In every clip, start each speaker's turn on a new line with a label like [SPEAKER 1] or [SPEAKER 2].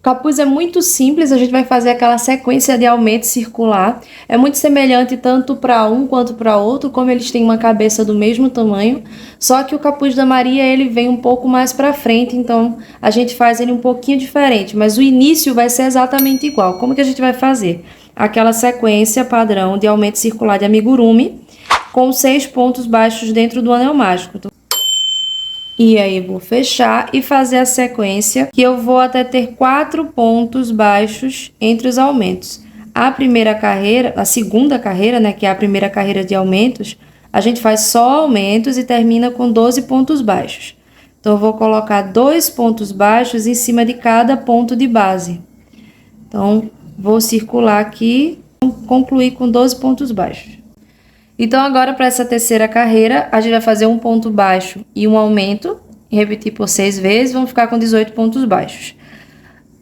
[SPEAKER 1] capuz é muito simples, a gente vai fazer aquela sequência de aumento circular. É muito semelhante tanto para um quanto para outro, como eles têm uma cabeça do mesmo tamanho. Só que o capuz da Maria, ele vem um pouco mais para frente, então a gente faz ele um pouquinho diferente. Mas o início vai ser exatamente igual. Como que a gente vai fazer? Aquela sequência padrão de aumento circular de amigurumi, com 6 pontos baixos dentro do anel mágico. E aí vou fechar e fazer a sequência, que eu vou até ter 4 pontos baixos entre os aumentos. A primeira carreira, a segunda carreira, né, que é a primeira carreira de aumentos, a gente faz só aumentos e termina com 12 pontos baixos. Então, eu vou colocar 2 pontos baixos em cima de cada ponto de base. Então, vou circular aqui, concluir com 12 pontos baixos. Então, agora para essa terceira carreira, a gente vai fazer um ponto baixo e um aumento, e repetir por 6 vezes, vamos ficar com 18 pontos baixos.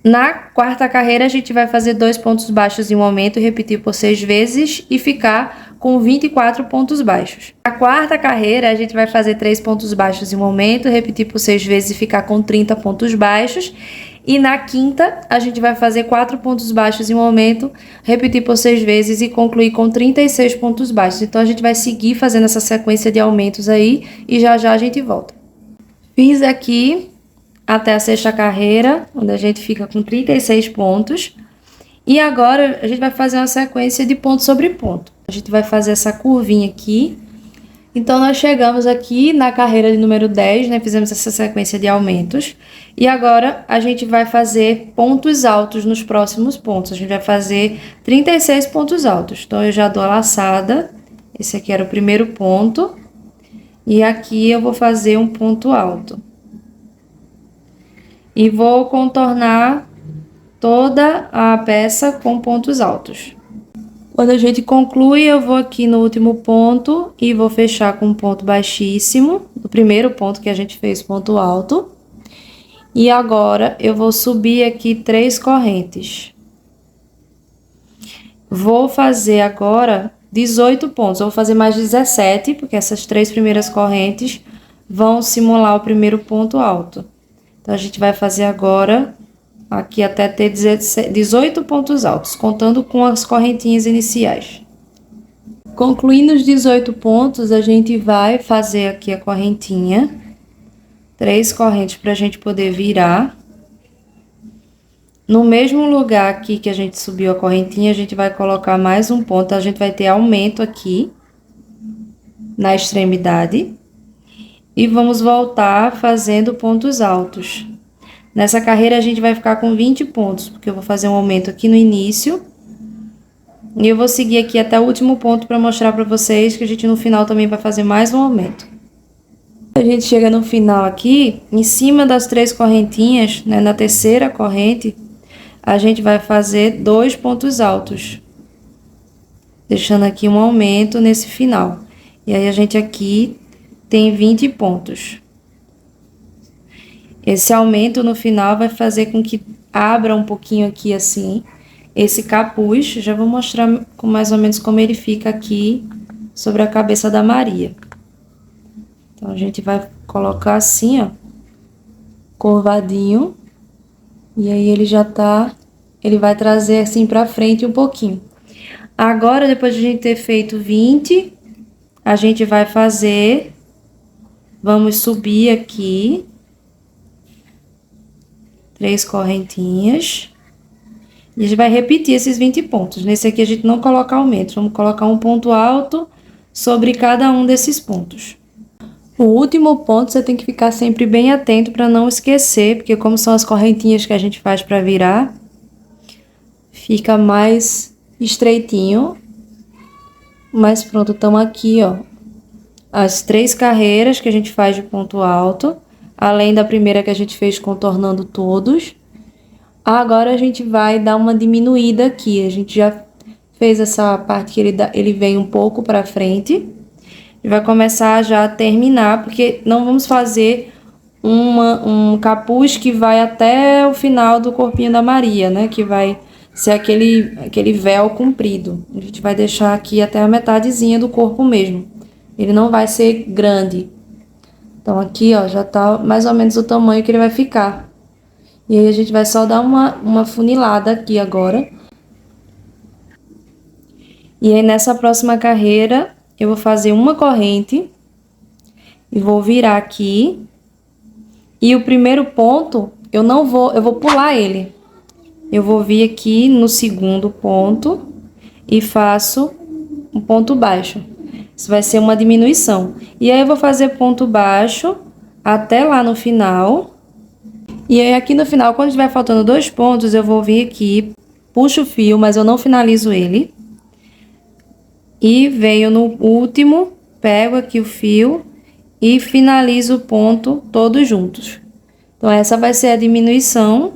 [SPEAKER 1] Na quarta carreira, a gente vai fazer 2 pontos baixos e um aumento, repetir por 6 vezes e ficar com 24 pontos baixos. Na quarta carreira, a gente vai fazer 3 pontos baixos e um aumento, repetir por 6 vezes e ficar com 30 pontos baixos. E na quinta, a gente vai fazer 4 pontos baixos e um aumento, repetir por 6 vezes e concluir com 36 pontos baixos. Então, a gente vai seguir fazendo essa sequência de aumentos aí e já já a gente volta. Fiz aqui até a sexta carreira, onde a gente fica com 36 pontos. E agora, a gente vai fazer uma sequência de ponto sobre ponto. A gente vai fazer essa curvinha aqui. Então, nós chegamos aqui na carreira de número 10, né? Fizemos essa sequência de aumentos. E agora, a gente vai fazer pontos altos nos próximos pontos. A gente vai fazer 36 pontos altos. Então, eu já dou a laçada. Esse aqui era o primeiro ponto. E aqui eu vou fazer um ponto alto. E vou contornar toda a peça com pontos altos. Quando a gente conclui, eu vou aqui no último ponto e vou fechar com um ponto baixíssimo, no primeiro ponto que a gente fez ponto alto. E agora, eu vou subir aqui 3 correntes. Vou fazer agora 18 pontos, eu vou fazer mais 17, porque essas 3 primeiras correntes vão simular o primeiro ponto alto. Então, a gente vai fazer agora aqui até ter 18 pontos altos, contando com as correntinhas iniciais. Concluindo os 18 pontos, a gente vai fazer aqui a correntinha, 3 correntes para a gente poder virar. No mesmo lugar aqui que a gente subiu a correntinha, a gente vai colocar mais um ponto, a gente vai ter aumento aqui na extremidade. E vamos voltar fazendo pontos altos. Nessa carreira, a gente vai ficar com 20 pontos, porque eu vou fazer um aumento aqui no início. E eu vou seguir aqui até o último ponto para mostrar para vocês que a gente no final também vai fazer mais um aumento. A gente chega no final aqui, em cima das 3 correntinhas, né, na terceira corrente, a gente vai fazer 2 pontos altos. Deixando aqui um aumento nesse final. E aí, a gente aqui tem 20 pontos. Esse aumento no final vai fazer com que abra um pouquinho aqui assim, esse capuz. Já vou mostrar com mais ou menos como ele fica aqui sobre a cabeça da Maria. Então, a gente vai colocar assim, ó, curvadinho. E aí, ele já tá, ele vai trazer assim pra frente um pouquinho. Agora, depois de a gente ter feito 20, a gente vai fazer, vamos subir aqui 3 correntinhas. E a gente vai repetir esses 20 pontos. Nesse aqui a gente não coloca aumento, vamos colocar um ponto alto sobre cada um desses pontos. O último ponto você tem que ficar sempre bem atento para não esquecer, porque como são as correntinhas que a gente faz para virar, fica mais estreitinho. Mas pronto, estamos aqui, ó. As 3 carreiras que a gente faz de ponto alto. Além da primeira que a gente fez contornando todos. Agora a gente vai dar uma diminuída aqui. A gente já fez essa parte que ele vem um pouco para frente. E vai começar já a terminar, porque não vamos fazer um capuz que vai até o final do corpinho da Maria, né? Que vai ser aquele véu comprido. A gente vai deixar aqui até a metadezinha do corpo mesmo. Ele não vai ser grande. Então, aqui, ó, já tá mais ou menos o tamanho que ele vai ficar. E aí a gente vai só dar uma funilada aqui agora. E aí nessa próxima carreira eu vou fazer uma corrente e vou virar aqui. E o primeiro ponto eu vou pular ele. Eu vou vir aqui no segundo ponto e faço um ponto baixo. Isso vai ser uma diminuição. E aí eu vou fazer ponto baixo até lá no final. E aí aqui no final, quando estiver faltando 2 pontos, eu vou vir aqui, puxo o fio, mas eu não finalizo ele. E venho no último, pego aqui o fio e finalizo o ponto todos juntos. Então essa vai ser a diminuição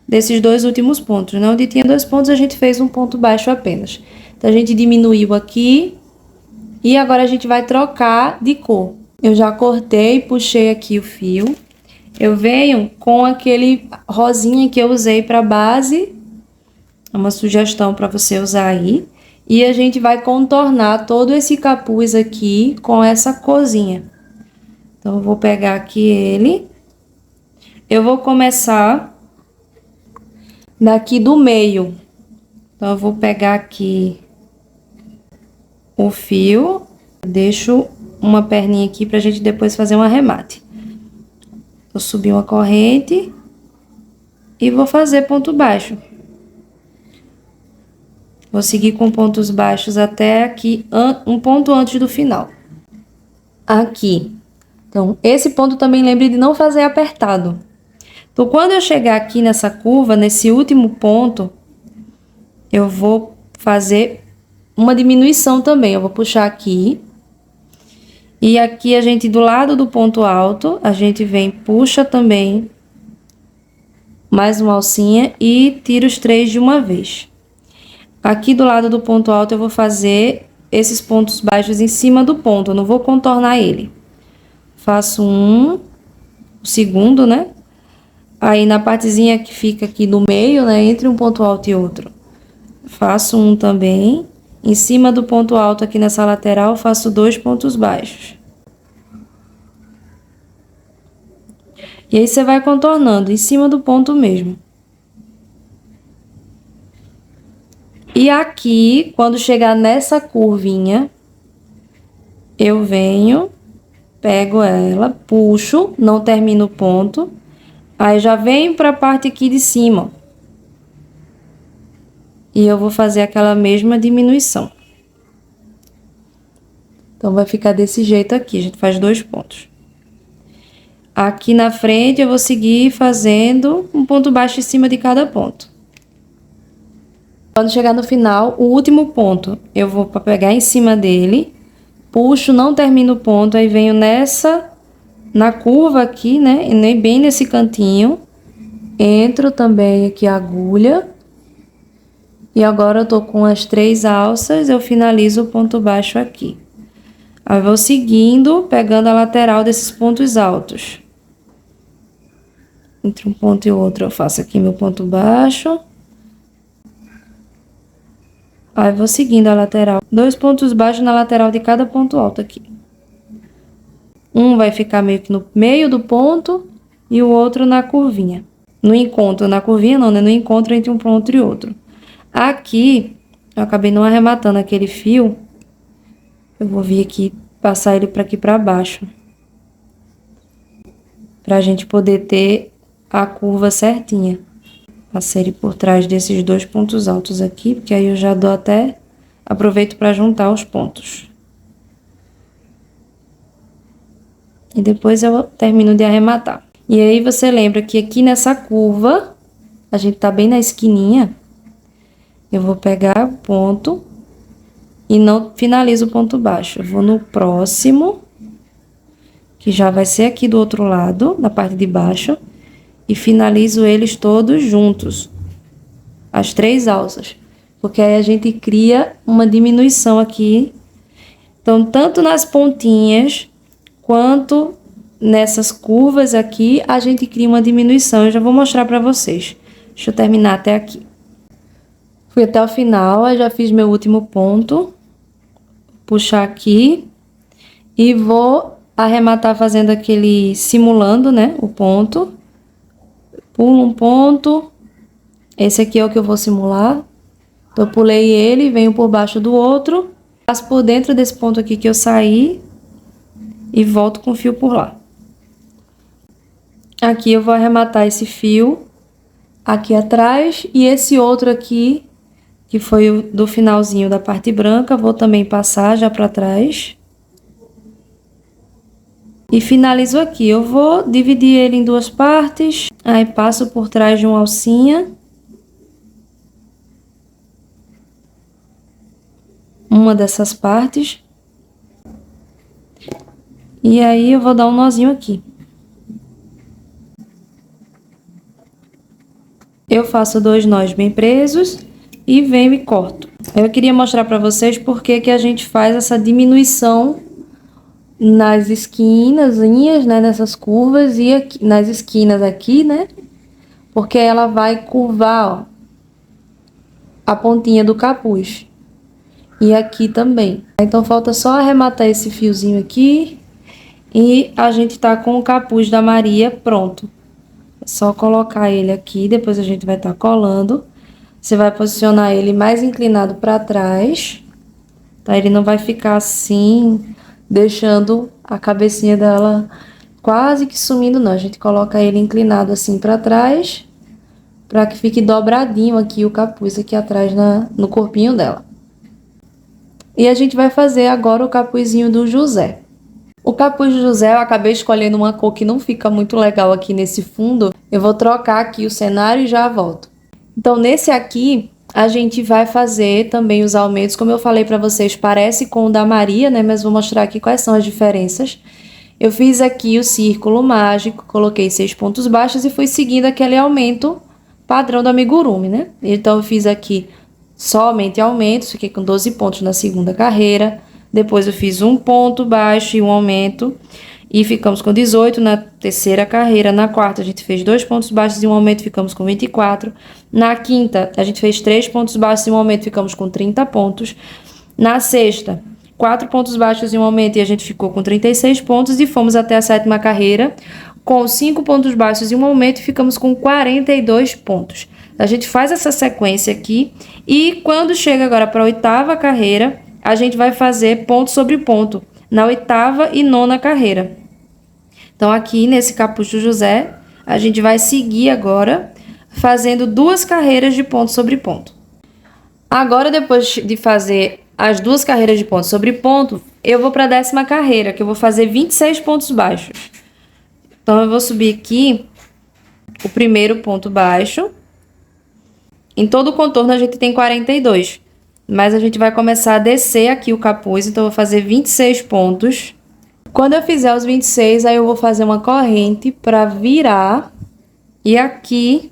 [SPEAKER 1] desses 2 últimos pontos, né? Onde tinha 2 pontos, a gente fez um ponto baixo apenas. Então a gente diminuiu aqui e agora a gente vai trocar de cor. Eu já cortei, puxei aqui o fio. Eu venho com aquele rosinha que eu usei para base, é uma sugestão para você usar aí. E a gente vai contornar todo esse capuz aqui com essa corzinha. Então, eu vou pegar aqui ele. Eu vou começar daqui do meio. Então, eu vou pegar aqui o fio. Deixo uma perninha aqui pra gente depois fazer um arremate. Vou subir uma corrente e vou fazer ponto baixo. Vou seguir com pontos baixos até aqui, um ponto antes do final. Aqui. Então, esse ponto também lembre de não fazer apertado. Então, quando eu chegar aqui nessa curva, nesse último ponto, eu vou fazer uma diminuição também. Eu vou puxar aqui. E aqui a gente, do lado do ponto alto, a gente vem, puxa também mais uma alcinha e tira os 3 de uma vez. Aqui do lado do ponto alto eu vou fazer esses pontos baixos em cima do ponto, eu não vou contornar ele. Faço o segundo, né? Aí na partezinha que fica aqui no meio, né, entre um ponto alto e outro, faço um também. Em cima do ponto alto aqui nessa lateral, faço 2 pontos baixos. E aí você vai contornando em cima do ponto mesmo. E aqui, quando chegar nessa curvinha, eu venho, pego ela, puxo, não termino o ponto. Aí já venho para a parte aqui de cima. E eu vou fazer aquela mesma diminuição. Então, vai ficar desse jeito aqui, a gente faz 2 pontos. Aqui na frente, eu vou seguir fazendo um ponto baixo em cima de cada ponto. Quando chegar no final, o último ponto, eu vou pegar em cima dele, puxo, não termino o ponto, aí venho na curva aqui, né, e nem bem nesse cantinho, entro também aqui a agulha, e agora eu tô com as 3 alças, eu finalizo o ponto baixo aqui. Aí eu vou seguindo, pegando a lateral desses pontos altos. Entre um ponto e outro, eu faço aqui meu ponto baixo. Aí vou seguindo a lateral. 2 pontos baixos na lateral de cada ponto alto aqui. Um vai ficar meio que no meio do ponto e o outro na curvinha. No encontro, na curvinha não, né? No encontro entre um ponto e outro. Aqui, eu acabei não arrematando aquele fio. Eu vou vir aqui, passar ele para aqui para baixo. Pra gente poder ter a curva certinha. Passei ele por trás desses 2 pontos altos aqui, porque aí eu já dou até, aproveito para juntar os pontos. E depois eu termino de arrematar. E aí você lembra que aqui nessa curva, a gente tá bem na esquininha, eu vou pegar o ponto e não finalizo o ponto baixo. Eu vou no próximo, que já vai ser aqui do outro lado, na parte de baixo. E finalizo eles todos juntos, as 3 alças, porque aí a gente cria uma diminuição aqui. Então, tanto nas pontinhas, quanto nessas curvas aqui, a gente cria uma diminuição. Eu já vou mostrar para vocês. Deixa eu terminar até aqui. Fui até o final, aí já fiz meu último ponto. Puxar aqui e vou arrematar fazendo aquele, simulando, né, o ponto. pulo um ponto. Esse aqui é o que eu vou simular. Então, eu pulei ele, venho por baixo do outro, passo por dentro desse ponto aqui que eu saí e volto com o fio por lá. Aqui eu vou arrematar esse fio aqui atrás e esse outro aqui, que foi o do finalzinho da parte branca, vou também passar já para trás. E finalizo aqui. Eu vou dividir ele em duas partes, aí passo por trás de uma alcinha. Uma dessas partes. E aí eu vou dar um nozinho aqui. Eu faço 2 nós bem presos e venho e corto. Eu queria mostrar para vocês porque que a gente faz essa diminuição nas esquinas, né, nessas curvas e aqui, nas esquinas aqui, né? Porque ela vai curvar, ó, a pontinha do capuz. E aqui também. Então, falta só arrematar esse fiozinho aqui. E a gente tá com o capuz da Maria pronto. É só colocar ele aqui, depois a gente vai estar colando. Você vai posicionar ele mais inclinado para trás. Tá? Ele não vai ficar assim, deixando a cabecinha dela quase que sumindo, não. A gente coloca ele inclinado assim para trás, para que fique dobradinho aqui o capuz aqui atrás no corpinho dela. E a gente vai fazer agora o capuzinho do José. O capuz do José eu acabei escolhendo uma cor que não fica muito legal aqui nesse fundo. Eu vou trocar aqui o cenário e já volto. Então, nesse aqui, a gente vai fazer também os aumentos. Como eu falei para vocês, parece com o da Maria, né? Mas vou mostrar aqui quais são as diferenças. Eu fiz aqui o círculo mágico, coloquei 6 pontos baixos e fui seguindo aquele aumento padrão do amigurumi, né? Então, eu fiz aqui somente aumentos, fiquei com 12 pontos na segunda carreira. Depois eu fiz um ponto baixo e um aumento e ficamos com 18 na terceira carreira. Na quarta a gente fez 2 pontos baixos e um aumento, ficamos com 24. Na quinta a gente fez 3 pontos baixos e um aumento, ficamos com 30 pontos. Na sexta, 4 pontos baixos e um aumento e a gente ficou com 36 pontos e fomos até a sétima carreira com 5 pontos baixos e um aumento e ficamos com 42 pontos. A gente faz essa sequência aqui e quando chega agora para a oitava carreira, a gente vai fazer ponto sobre ponto na oitava e nona carreira. Então, aqui nesse capuz do José, a gente vai seguir agora fazendo 2 carreiras de ponto sobre ponto. Agora, depois de fazer as 2 carreiras de ponto sobre ponto, eu vou para a 10ª carreira, que eu vou fazer 26 pontos baixos. Então, eu vou subir aqui o primeiro ponto baixo. Em todo o contorno, a gente tem 42. Mas a gente vai começar a descer aqui o capuz, então eu vou fazer 26 pontos. Quando eu fizer os 26, aí eu vou fazer uma corrente para virar. E aqui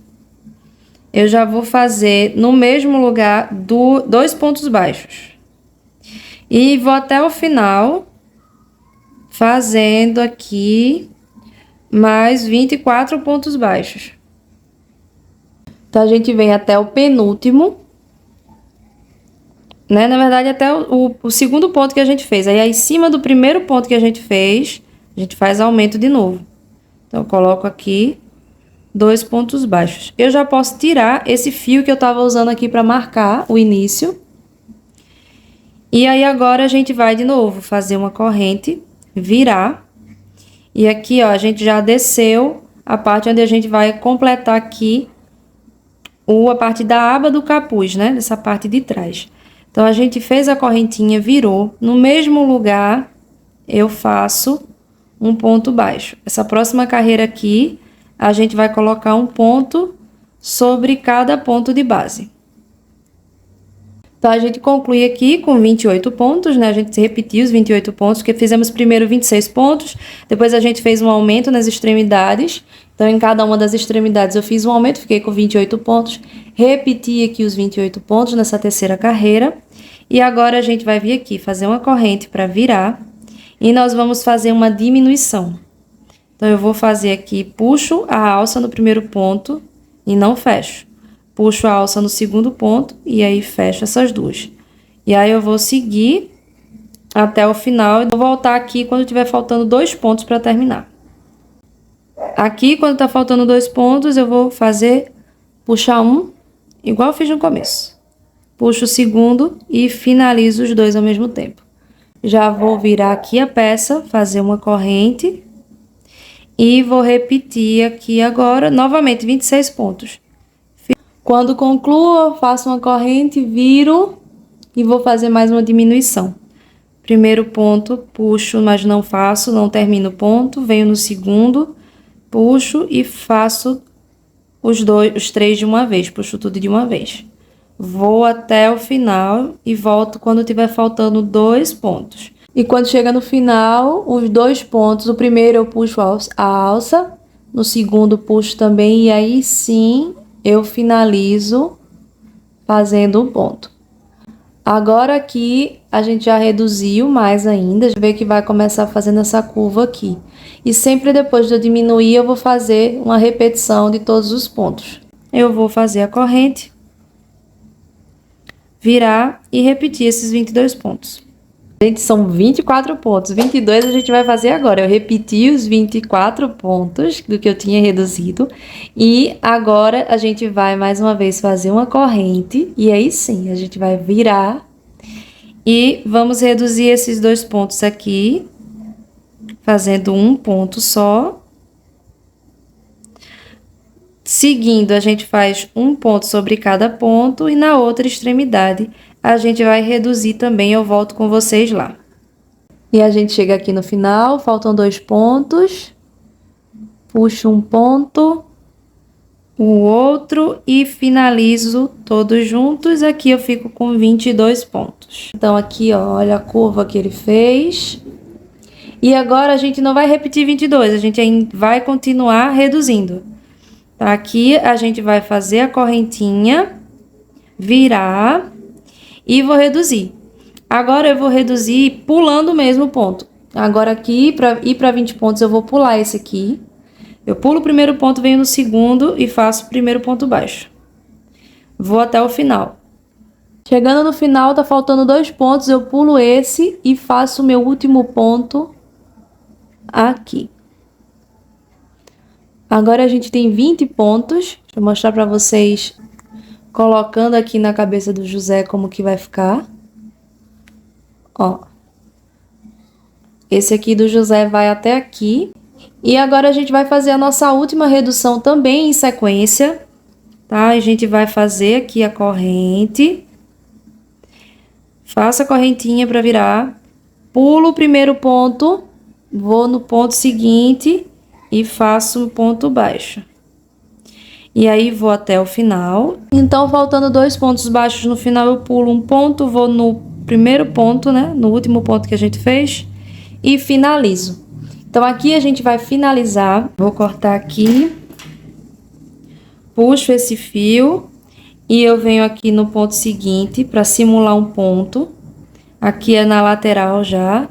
[SPEAKER 1] eu já vou fazer no mesmo lugar 2 pontos baixos. E vou até o final, fazendo aqui mais 24 pontos baixos. Então, a gente vem até o penúltimo, né? Na verdade, até o segundo ponto que a gente fez. Aí, em cima do primeiro ponto que a gente fez, a gente faz aumento de novo. Então, eu coloco aqui 2 pontos baixos. Eu já posso tirar esse fio que eu tava usando aqui para marcar o início. E aí, agora, a gente vai de novo fazer uma corrente, virar. E aqui, ó, a gente já desceu a parte onde a gente vai completar aqui a parte da aba do capuz, né? Dessa parte de trás. Então, a gente fez a correntinha, virou. No mesmo lugar, eu faço um ponto baixo. Essa próxima carreira aqui, a gente vai colocar um ponto sobre cada ponto de base. Então, a gente conclui aqui com 28 pontos, né? A gente repetiu os 28 pontos, porque fizemos primeiro 26 pontos, depois a gente fez um aumento nas extremidades. Então, em cada uma das extremidades eu fiz um aumento, fiquei com 28 pontos. Repeti aqui os 28 pontos nessa terceira carreira. E agora a gente vai vir aqui fazer uma corrente para virar. E nós vamos fazer uma diminuição. Então, eu vou fazer aqui, puxo a alça no primeiro ponto e não fecho. Puxo a alça no segundo ponto e aí fecho essas duas. E aí eu vou seguir até o final e vou voltar aqui quando tiver faltando 2 pontos para terminar. Aqui, quando tá faltando 2 pontos, eu vou fazer, puxar um, igual eu fiz no começo. Puxo o segundo e finalizo os dois ao mesmo tempo. Já vou virar aqui a peça, fazer uma corrente. E vou repetir aqui agora, novamente, 26 pontos. Quando concluo, eu faço uma corrente, viro e vou fazer mais uma diminuição. Primeiro ponto, puxo, mas não faço, não termino o ponto. Venho no segundo, puxo e faço os 3 de uma vez, puxo tudo de uma vez. Vou até o final e volto quando tiver faltando 2 pontos. E quando chega no final, os 2 pontos, o primeiro eu puxo a alça, no segundo puxo também, e aí sim eu finalizo fazendo um ponto. Agora aqui a gente já reduziu mais ainda, já vê que vai começar fazendo essa curva aqui. E sempre depois de eu diminuir, eu vou fazer uma repetição de todos os pontos. Eu vou fazer a corrente, virar e repetir esses 22 pontos. Gente, são 24 pontos, 22 a gente vai fazer agora. Eu repeti os 24 pontos do que eu tinha reduzido. E agora a gente vai mais uma vez fazer uma corrente. E aí sim, a gente vai virar. E vamos reduzir esses 2 pontos aqui, fazendo um ponto só. Seguindo, a gente faz um ponto sobre cada ponto e na outra extremidade a gente vai reduzir também, eu volto com vocês lá. E a gente chega aqui no final, faltam 2 pontos. Puxo um ponto, o outro e finalizo todos juntos. Aqui eu fico com 22 pontos. Então aqui, ó, olha a curva que ele fez. E agora a gente não vai repetir 22, a gente vai continuar reduzindo. Aqui a gente vai fazer a correntinha, virar e vou reduzir. Agora eu vou reduzir pulando mesmo o ponto. Agora aqui, para ir para 20 pontos, eu vou pular esse aqui. Eu pulo o primeiro ponto, venho no segundo e faço o primeiro ponto baixo. Vou até o final. Chegando no final, tá faltando 2 pontos, eu pulo esse e faço o meu último ponto aqui. Agora a gente tem 20 pontos. Deixa eu mostrar para vocês, colocando aqui na cabeça do José como que vai ficar. Ó. Esse aqui do José vai até aqui. E agora a gente vai fazer a nossa última redução também em sequência, tá? A gente vai fazer aqui a corrente. Faço a correntinha para virar. Pulo o primeiro ponto, vou no ponto seguinte e faço um ponto baixo. E aí vou até o final. Então, faltando 2 pontos baixos no final, eu pulo um ponto, vou no primeiro ponto, né? No último ponto que a gente fez e finalizo. Então, aqui a gente vai finalizar. Vou cortar aqui. Puxo esse fio e eu venho aqui no ponto seguinte para simular um ponto. Aqui é na lateral já,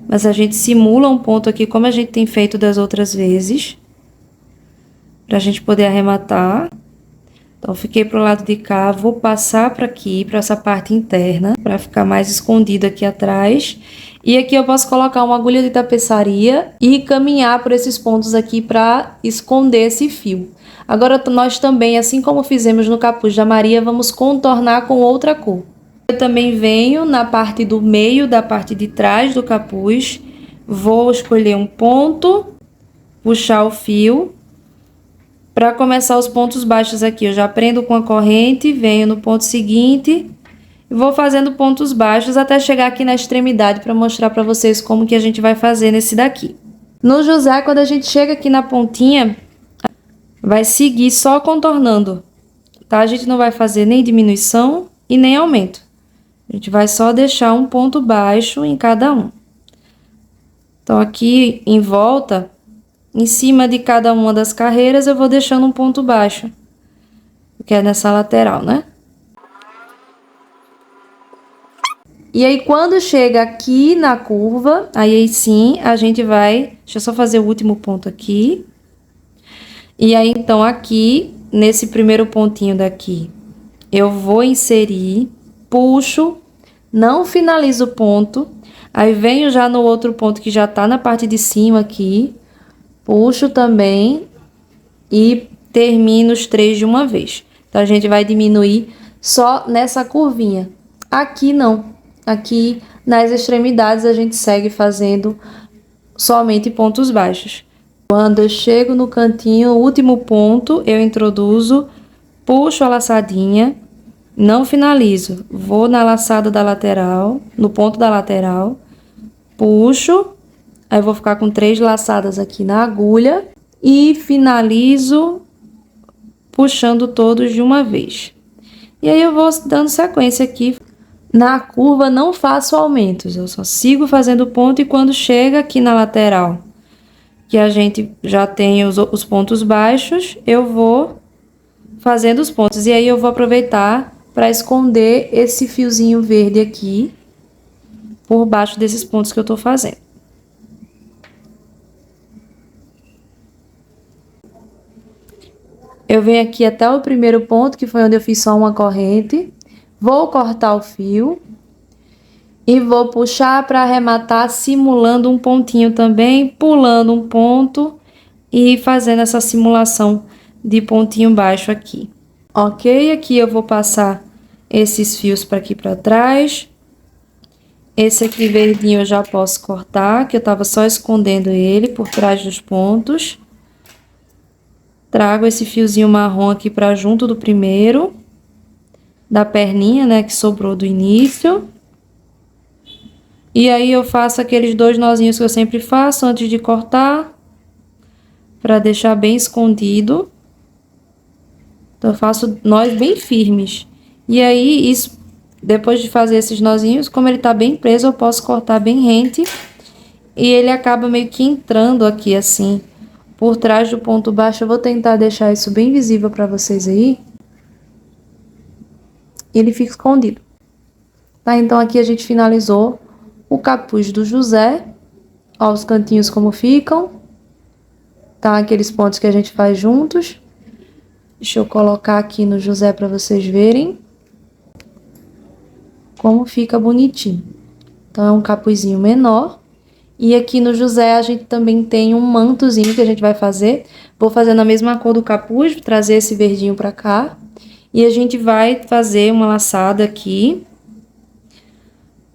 [SPEAKER 1] mas a gente simula um ponto aqui como a gente tem feito das outras vezes, para a gente poder arrematar. Então, fiquei pro lado de cá, vou passar para aqui, para essa parte interna, para ficar mais escondido aqui atrás. E aqui eu posso colocar uma agulha de tapeçaria e caminhar por esses pontos aqui para esconder esse fio. Agora, nós também, assim como fizemos no capuz da Maria, vamos contornar com outra cor. Eu também venho na parte do meio, da parte de trás do capuz, vou escolher um ponto, puxar o fio. Para começar os pontos baixos aqui, eu já prendo com a corrente, venho no ponto seguinte e vou fazendo pontos baixos até chegar aqui na extremidade para mostrar para vocês como que a gente vai fazer nesse daqui. No José, quando a gente chega aqui na pontinha, vai seguir só contornando, tá? A gente não vai fazer nem diminuição e nem aumento. A gente vai só deixar um ponto baixo em cada um. Então, aqui em volta, em cima de cada uma das carreiras, eu vou deixando um ponto baixo, que é nessa lateral, né? E aí, quando chega aqui na curva, aí sim, a gente vai... Deixa eu só fazer o último ponto aqui. E aí, então, aqui, nesse primeiro pontinho daqui, eu vou inserir, puxo, não finalizo o ponto, aí venho já no outro ponto que já tá na parte de cima aqui, puxo também e termino os 3 de uma vez. Então, a gente vai diminuir só nessa curvinha. Aqui não. Aqui nas extremidades a gente segue fazendo somente pontos baixos. Quando eu chego no cantinho, o último ponto, eu introduzo, puxo a laçadinha, não finalizo. Vou na laçada da lateral, no ponto da lateral, puxo, aí vou ficar com 3 laçadas aqui na agulha e finalizo puxando todos de uma vez. E aí eu vou dando sequência aqui. Na curva não faço aumentos, eu só sigo fazendo ponto e quando chega aqui na lateral, que a gente já tem os pontos baixos, eu vou fazendo os pontos. E aí eu vou aproveitar para esconder esse fiozinho verde aqui por baixo desses pontos que eu tô fazendo. Eu venho aqui até o primeiro ponto, que foi onde eu fiz só uma corrente. Vou cortar o fio e vou puxar para arrematar simulando um pontinho também, pulando um ponto e fazendo essa simulação de pontinho baixo aqui. Ok? Aqui eu vou passar esses fios para aqui para trás. Esse aqui verdinho eu já posso cortar, que eu tava só escondendo ele por trás dos pontos. Trago esse fiozinho marrom aqui para junto do primeiro, da perninha, né, que sobrou do início. E aí eu faço aqueles 2 nozinhos que eu sempre faço antes de cortar, para deixar bem escondido. Então eu faço nós bem firmes. E aí isso, depois de fazer esses nozinhos, como ele tá bem preso, eu posso cortar bem rente. E ele acaba meio que entrando aqui assim, por trás do ponto baixo. Eu vou tentar deixar isso bem visível para vocês aí. Ele fica escondido. Tá? Então aqui a gente finalizou o capuz do José. Ó os cantinhos como ficam. Tá? Aqueles pontos que a gente faz juntos. Deixa eu colocar aqui no José para vocês verem como fica bonitinho. Então é um capuzinho menor. E aqui no José a gente também tem um mantozinho que a gente vai fazer. Vou fazer na mesma cor do capuz, trazer esse verdinho pra cá. E a gente vai fazer uma laçada aqui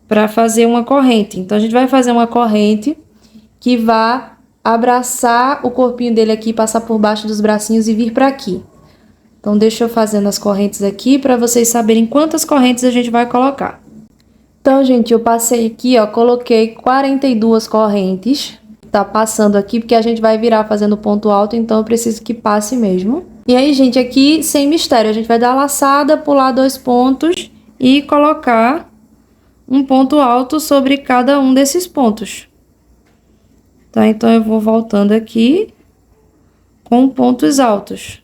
[SPEAKER 1] pra fazer uma corrente. Então a gente vai fazer uma corrente que vai abraçar o corpinho dele aqui, passar por baixo dos bracinhos e vir pra aqui. Então deixa eu fazendo as correntes aqui pra vocês saberem quantas correntes a gente vai colocar. Então, gente, eu passei aqui, ó, coloquei 42 correntes. Tá passando aqui, porque a gente vai virar fazendo ponto alto, então eu preciso que passe mesmo. E aí, gente, aqui, sem mistério, a gente vai dar a laçada, pular 2 pontos e colocar um ponto alto sobre cada um desses pontos. Tá? Então, eu vou voltando aqui com pontos altos.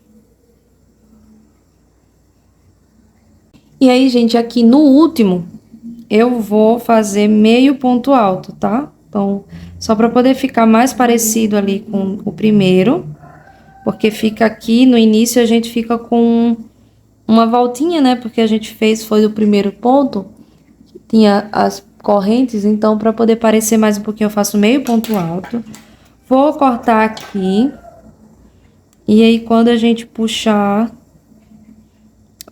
[SPEAKER 1] E aí, gente, aqui no último, eu vou fazer meio ponto alto, tá? Então, só para poder ficar mais parecido ali com o primeiro, porque fica aqui no início a gente fica com uma voltinha, né? Porque a gente foi o primeiro ponto, tinha as correntes, então para poder parecer mais um pouquinho eu faço meio ponto alto. Vou cortar aqui. E aí quando a gente puxar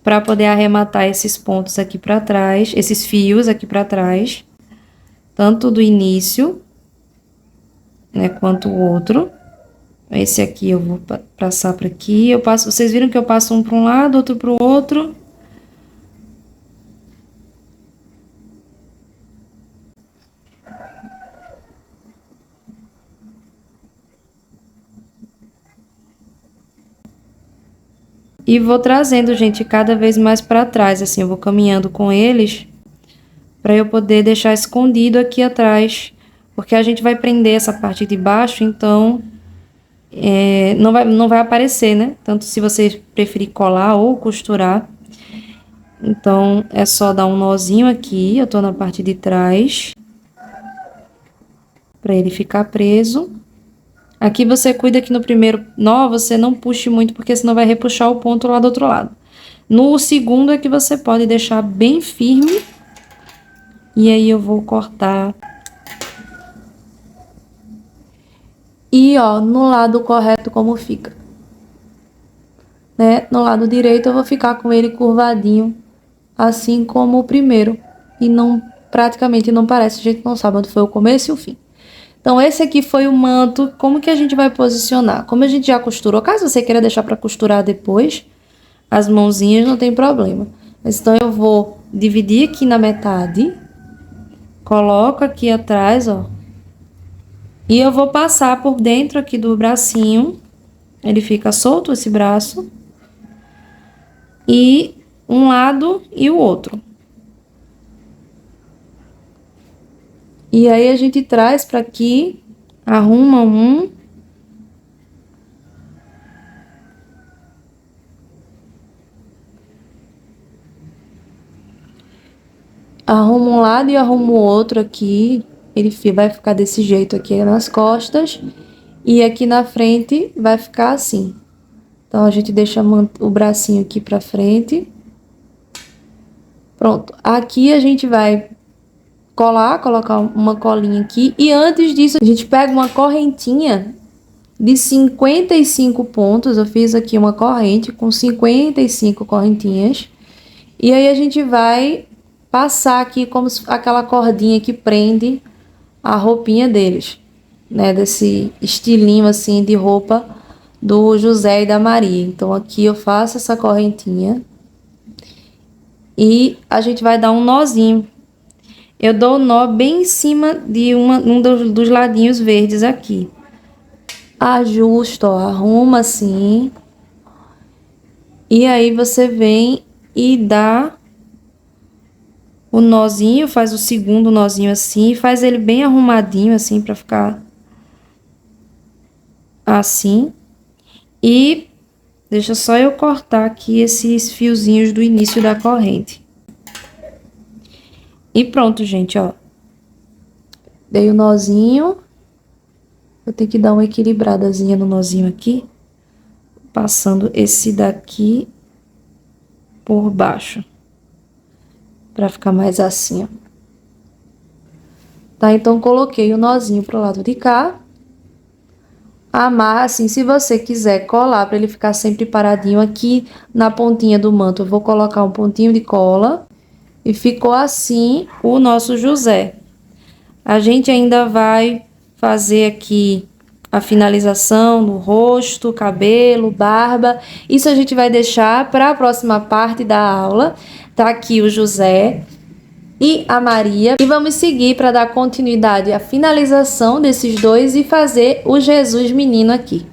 [SPEAKER 1] para poder arrematar esses pontos aqui para trás, esses fios aqui para trás, tanto do início, né, quanto o outro. Esse aqui eu vou passar para aqui, eu passo, vocês viram que eu passo um para um lado, outro para o outro. E vou trazendo, gente, cada vez mais para trás, assim, eu vou caminhando com eles para eu poder deixar escondido aqui atrás, porque a gente vai prender essa parte de baixo, então não vai aparecer, né? Tanto se você preferir colar ou costurar. Então, é só dar um nozinho aqui, eu tô na parte de trás, para ele ficar preso. Aqui você cuida que no primeiro nó você não puxe muito, porque senão vai repuxar o ponto lá do outro lado. No segundo é que você pode deixar bem firme. E aí eu vou cortar. E, ó, no lado correto como fica. Né? No lado direito eu vou ficar com ele curvadinho, assim como o primeiro. E não, praticamente não parece, a gente não sabe onde foi o começo e o fim. Então, esse aqui foi o manto. Como que a gente vai posicionar? Como a gente já costurou, caso você queira deixar para costurar depois, as mãozinhas não tem problema. Mas, então, eu vou dividir aqui na metade. Coloco aqui atrás, ó. E eu vou passar por dentro aqui do bracinho. Ele fica solto, esse braço. E um lado e o outro. E aí, a gente traz para aqui, arruma um. Arrumo um lado e arrumo o outro aqui. Ele vai ficar desse jeito aqui nas costas. E aqui na frente vai ficar assim. Então, a gente deixa o bracinho aqui pra frente. Pronto. Aqui a gente vai colocar uma colinha aqui. E antes disso, a gente pega uma correntinha de 55 pontos. Eu fiz aqui uma corrente com 55 correntinhas. E aí, a gente vai passar aqui como aquela cordinha que prende a roupinha deles, né? Desse estilinho assim de roupa do José e da Maria. Então, aqui eu faço essa correntinha e a gente vai dar um nozinho. Eu dou o nó bem em cima de um dos ladinhos verdes aqui. Ajusto, ó, arruma assim. E aí você vem e dá o nozinho, faz o segundo nozinho assim, faz ele bem arrumadinho assim pra ficar assim. E deixa só eu cortar aqui esses fiozinhos do início da corrente. E pronto, gente, ó. Dei o nozinho. Eu tenho que dar uma equilibradazinha no nozinho aqui, passando esse daqui por baixo, pra ficar mais assim, ó. Tá? Então, coloquei o nozinho pro lado de cá. Amarra assim, se você quiser colar para ele ficar sempre paradinho aqui na pontinha do manto, eu vou colocar um pontinho de cola. E ficou assim o nosso José. A gente ainda vai fazer aqui a finalização no rosto, cabelo, barba. Isso a gente vai deixar para a próxima parte da aula. Tá aqui o José e a Maria. E vamos seguir para dar continuidade à finalização desses dois e fazer o Jesus menino aqui.